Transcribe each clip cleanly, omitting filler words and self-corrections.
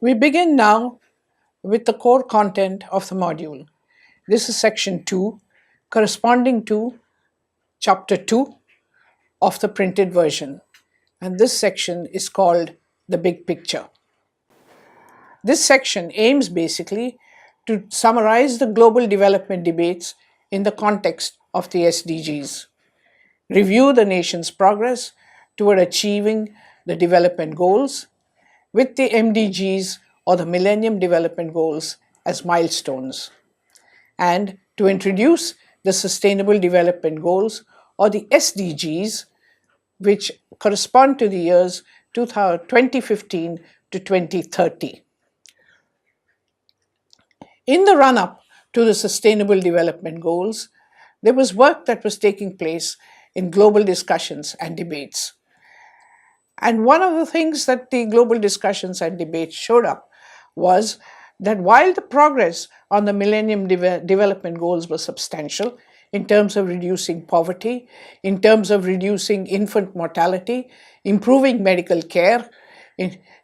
We begin now with the core content of the module. This is section 2, corresponding to chapter 2 of the printed version. And this section is called the big picture. This section aims basically to summarize the global development debates in the context of the SDGs, review the nation's progress toward achieving the development goals, with the MDGs or the Millennium Development Goals as milestones, and to introduce the Sustainable Development Goals or the SDGs, which correspond to the years 2015 to 2030. In the run-up to the Sustainable Development Goals, there was work that was taking place in global discussions and debates. And one of the things that the global discussions and debates showed up was that while the progress on the Millennium Development Goals was substantial in terms of reducing poverty, in terms of reducing infant mortality, improving medical care,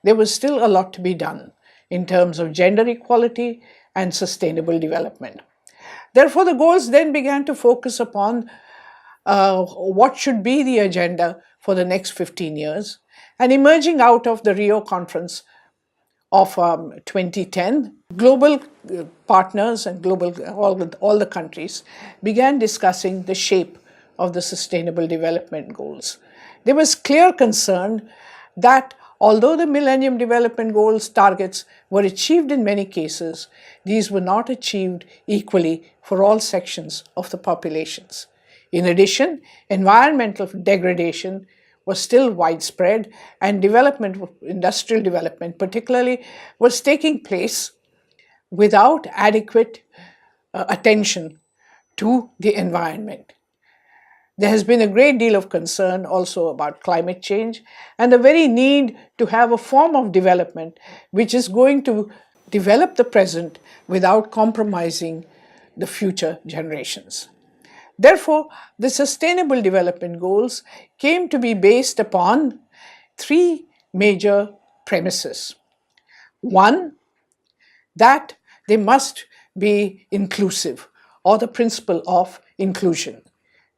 there was still a lot to be done in terms of gender equality and sustainable development. Therefore, the goals then began to focus upon what should be the agenda for the next 15 years. And emerging out of the Rio conference of 2010, global partners and all the countries began discussing the shape of the Sustainable Development Goals. There was clear concern that although the Millennium Development Goals targets were achieved in many cases, these were not achieved equally for all sections of the populations. In addition, environmental degradation was still widespread, and industrial development particularly, was taking place without adequate attention to the environment. There has been a great deal of concern also about climate change and the very need to have a form of development which is going to develop the present without compromising the future generations. Therefore, the Sustainable Development Goals came to be based upon three major premises. One, that they must be inclusive, or the principle of inclusion.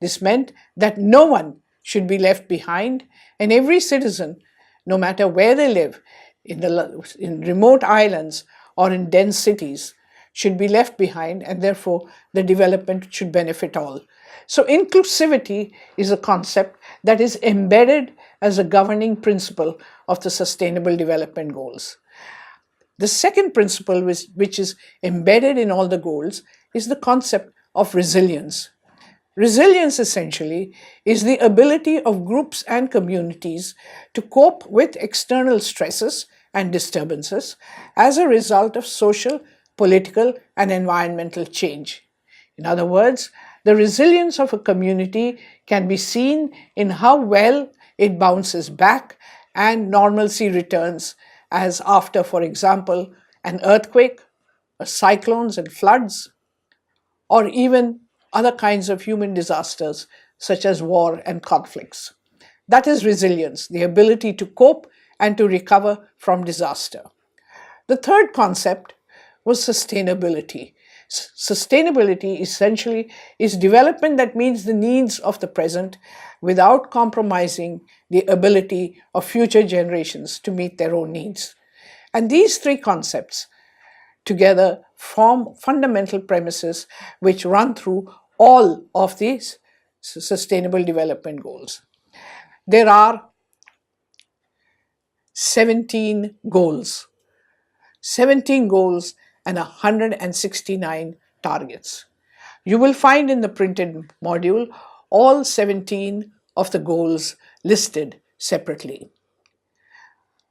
This meant that no one should be left behind, and every citizen, no matter where they live, in remote islands or in dense cities, should be left behind, and therefore the development should benefit all. So inclusivity is a concept that is embedded as a governing principle of the Sustainable Development Goals. The second principle, which is embedded in all the goals, is the concept of resilience. Resilience essentially is the ability of groups and communities to cope with external stresses and disturbances as a result of social, political, and environmental change. In other words, the resilience of a community can be seen in how well it bounces back and normalcy returns, as after, for example, an earthquake, cyclones and floods, or even other kinds of human disasters such as war and conflicts. That is resilience, the ability to cope and to recover from disaster. The third concept was sustainability. Sustainability essentially is development that meets the needs of the present without compromising the ability of future generations to meet their own needs. And these three concepts together form fundamental premises which run through all of these Sustainable Development Goals. There are 17 goals. 17 goals and 169 targets. You will find in the printed module all 17 of the goals listed separately.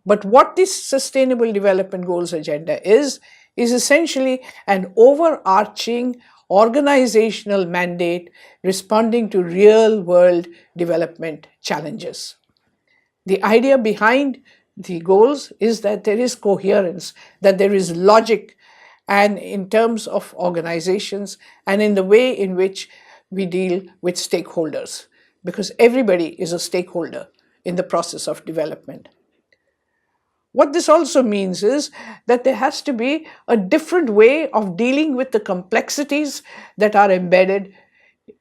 But what this Sustainable Development Goals agenda is essentially an overarching organizational mandate responding to real-world development challenges. The idea behind the goals is that there is coherence, that there is logic, and in terms of organizations and in the way in which we deal with stakeholders, because everybody is a stakeholder in the process of development. What this also means is that there has to be a different way of dealing with the complexities that are embedded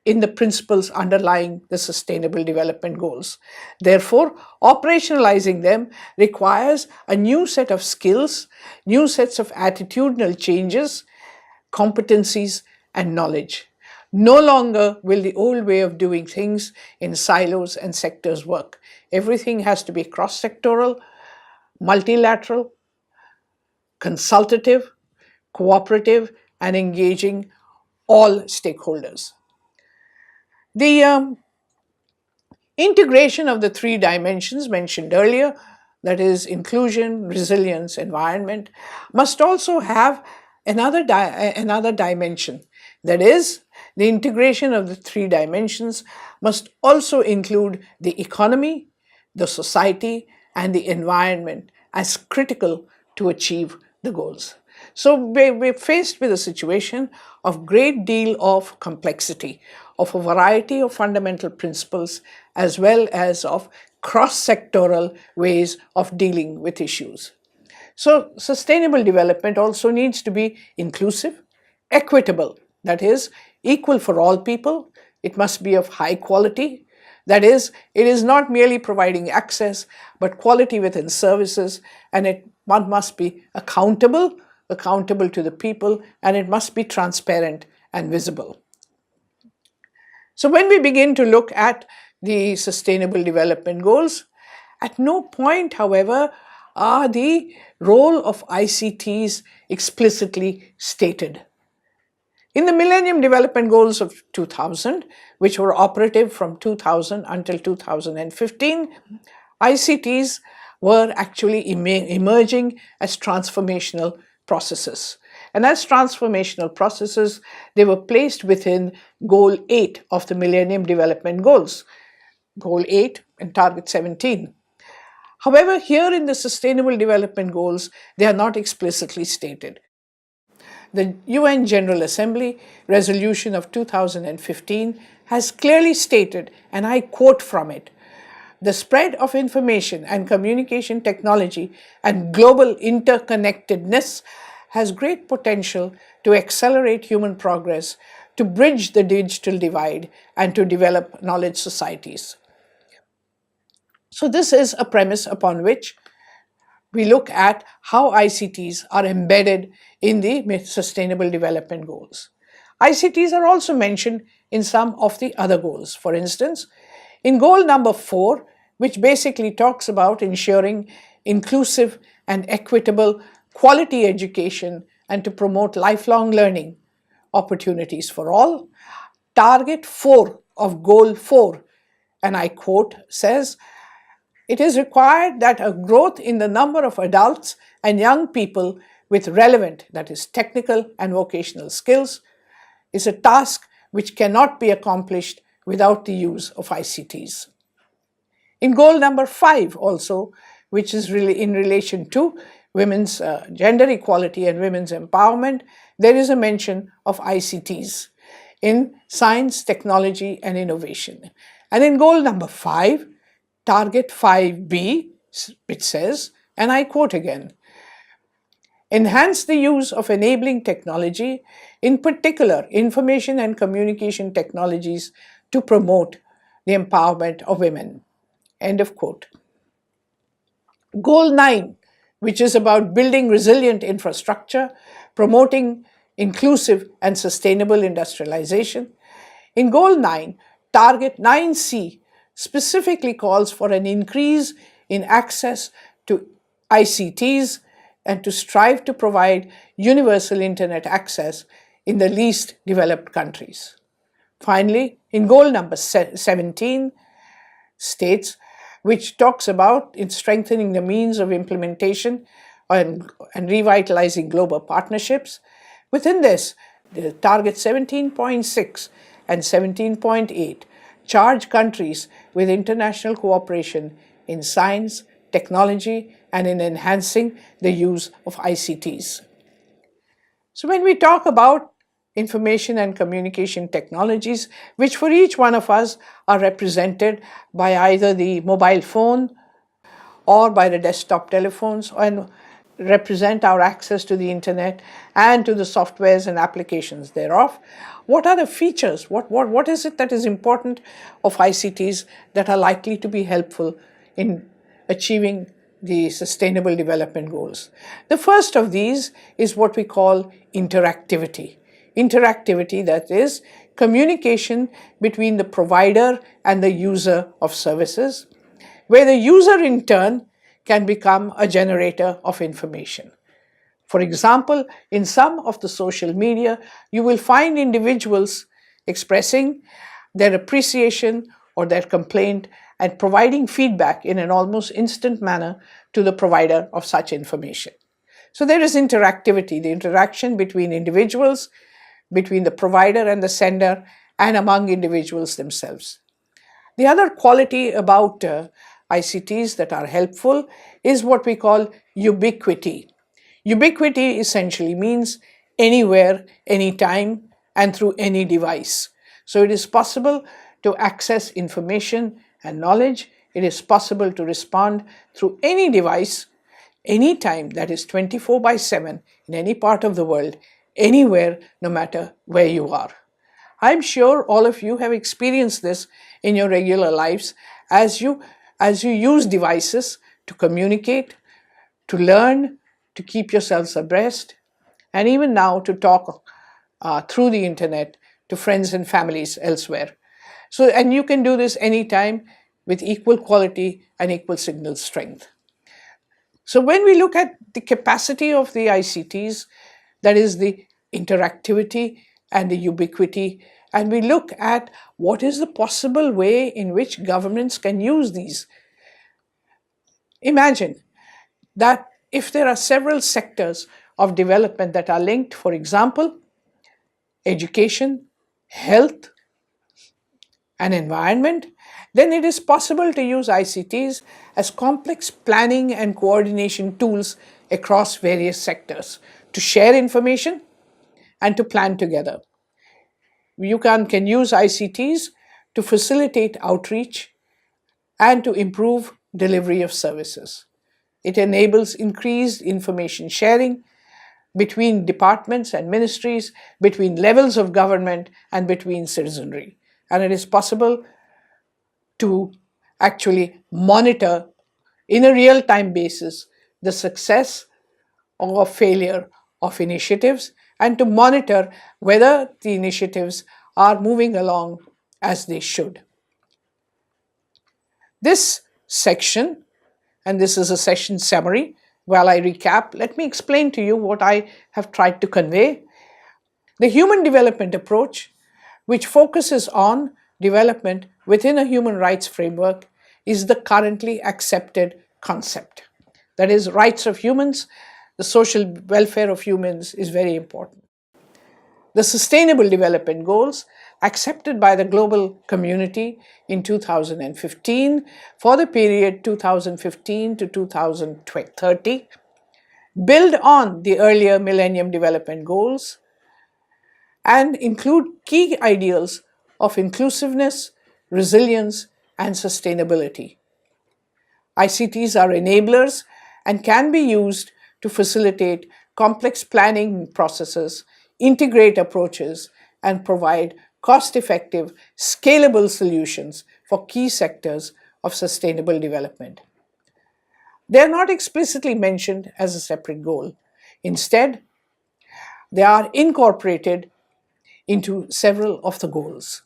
in the principles underlying the Sustainable Development Goals. Therefore, operationalizing them requires a new set of skills, new sets of attitudinal changes, competencies, and knowledge. No longer will the old way of doing things in silos and sectors work. Everything has to be cross sectoral, multilateral, consultative, cooperative, and engaging all stakeholders. The integration of the three dimensions mentioned earlier, that is, inclusion, resilience, environment, must also have another dimension. That is, the integration of the three dimensions must also include the economy, the society, and the environment as critical to achieve the goals. So we're faced with a situation of great deal of complexity, of a variety of fundamental principles, as well as of cross-sectoral ways of dealing with issues. So sustainable development also needs to be inclusive, equitable, that is, equal for all people. It must be of high quality. That is, it is not merely providing access, but quality within services, and one must be accountable to the people, and it must be transparent and visible. So when we begin to look at the Sustainable Development Goals, at no point, however, are the role of ICTs explicitly stated. In the Millennium Development Goals of 2000, which were operative from 2000 until 2015, ICTs were actually emerging as transformational processes. And as transformational processes, they were placed within Goal 8 of the Millennium Development Goals, Goal 8 and Target 17. However, here in the Sustainable Development Goals, they are not explicitly stated. The UN General Assembly resolution of 2015 has clearly stated, and I quote from it, "The spread of information and communication technology and global interconnectedness has great potential to accelerate human progress, to bridge the digital divide, and to develop knowledge societies." So this is a premise upon which we look at how ICTs are embedded in the Sustainable Development Goals. ICTs are also mentioned in some of the other goals. For instance, in goal number 4, which basically talks about ensuring inclusive and equitable quality education and to promote lifelong learning opportunities for all, target 4 of goal 4, and I quote, says, "It is required that a growth in the number of adults and young people with relevant, that is, technical and vocational skills, is a task which cannot be accomplished without the use of ICTs." In goal number 5 also, which is really in relation to women's gender equality and women's empowerment, there is a mention of ICTs in science, technology, and innovation. And in goal number 5, target 5B, which says, and I quote again, "Enhance the use of enabling technology, in particular information and communication technologies, to promote the empowerment of women." End of quote. Goal 9, which is about building resilient infrastructure, promoting inclusive and sustainable industrialization. In Goal 9, Target 9C specifically calls for an increase in access to ICTs and to strive to provide universal internet access in the least developed countries. Finally, in goal number 17, states, which talks about in strengthening the means of implementation and revitalizing global partnerships. Within this, the target 17.6 and 17.8 charge countries with international cooperation in science, technology, and in enhancing the use of ICTs. So when we talk about information and communication technologies, which for each one of us are represented by either the mobile phone or by the desktop telephones, and represent our access to the internet and to the softwares and applications thereof. What are the features? What is it that is important of ICTs that are likely to be helpful in achieving the Sustainable Development Goals? The first of these is what we call interactivity. Interactivity, that is, communication between the provider and the user of services, where the user in turn can become a generator of information. For example, in some of the social media, you will find individuals expressing their appreciation or their complaint and providing feedback in an almost instant manner to the provider of such information. So there is interactivity, the interaction between individuals, between the provider and the sender, and among individuals themselves. The other quality about ICTs that are helpful is what we call ubiquity. Ubiquity essentially means anywhere, anytime, and through any device. So it is possible to access information and knowledge. It is possible to respond through any device, anytime, that is 24/7, in any part of the world, anywhere, no matter where you are. I'm sure all of you have experienced this in your regular lives as you use devices to communicate, to learn, to keep yourselves abreast, and even now to talk through the internet to friends and families elsewhere. So, and you can do this anytime with equal quality and equal signal strength. So when we look at the capacity of the ICTs, that is the interactivity and the ubiquity, and we look at what is the possible way in which governments can use these. Imagine that if there are several sectors of development that are linked, for example, education, health, and environment, then it is possible to use ICTs as complex planning and coordination tools across various sectors to share information and to plan together. You can use ICTs to facilitate outreach and to improve delivery of services. It enables increased information sharing between departments and ministries, between levels of government, and between citizenry. And it is possible to actually monitor in a real-time basis the success or failure of initiatives and to monitor whether the initiatives are moving along as they should. This section, and this is a session summary, while I recap, let me explain to you what I have tried to convey. The human development approach, which focuses on development within a human rights framework, is the currently accepted concept. That is, rights of humans, the social welfare of humans is very important. The Sustainable Development Goals, accepted by the global community in 2015 for the period 2015 to 2030, build on the earlier Millennium Development Goals and include key ideals of inclusiveness, resilience, and sustainability. ICTs are enablers and can be used to facilitate complex planning processes, integrate approaches, and provide cost-effective, scalable solutions for key sectors of sustainable development. They are not explicitly mentioned as a separate goal. Instead, they are incorporated into several of the goals.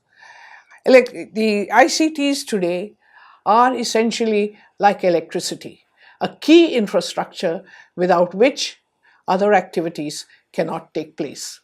The ICTs today are essentially like electricity, a key infrastructure without which other activities cannot take place.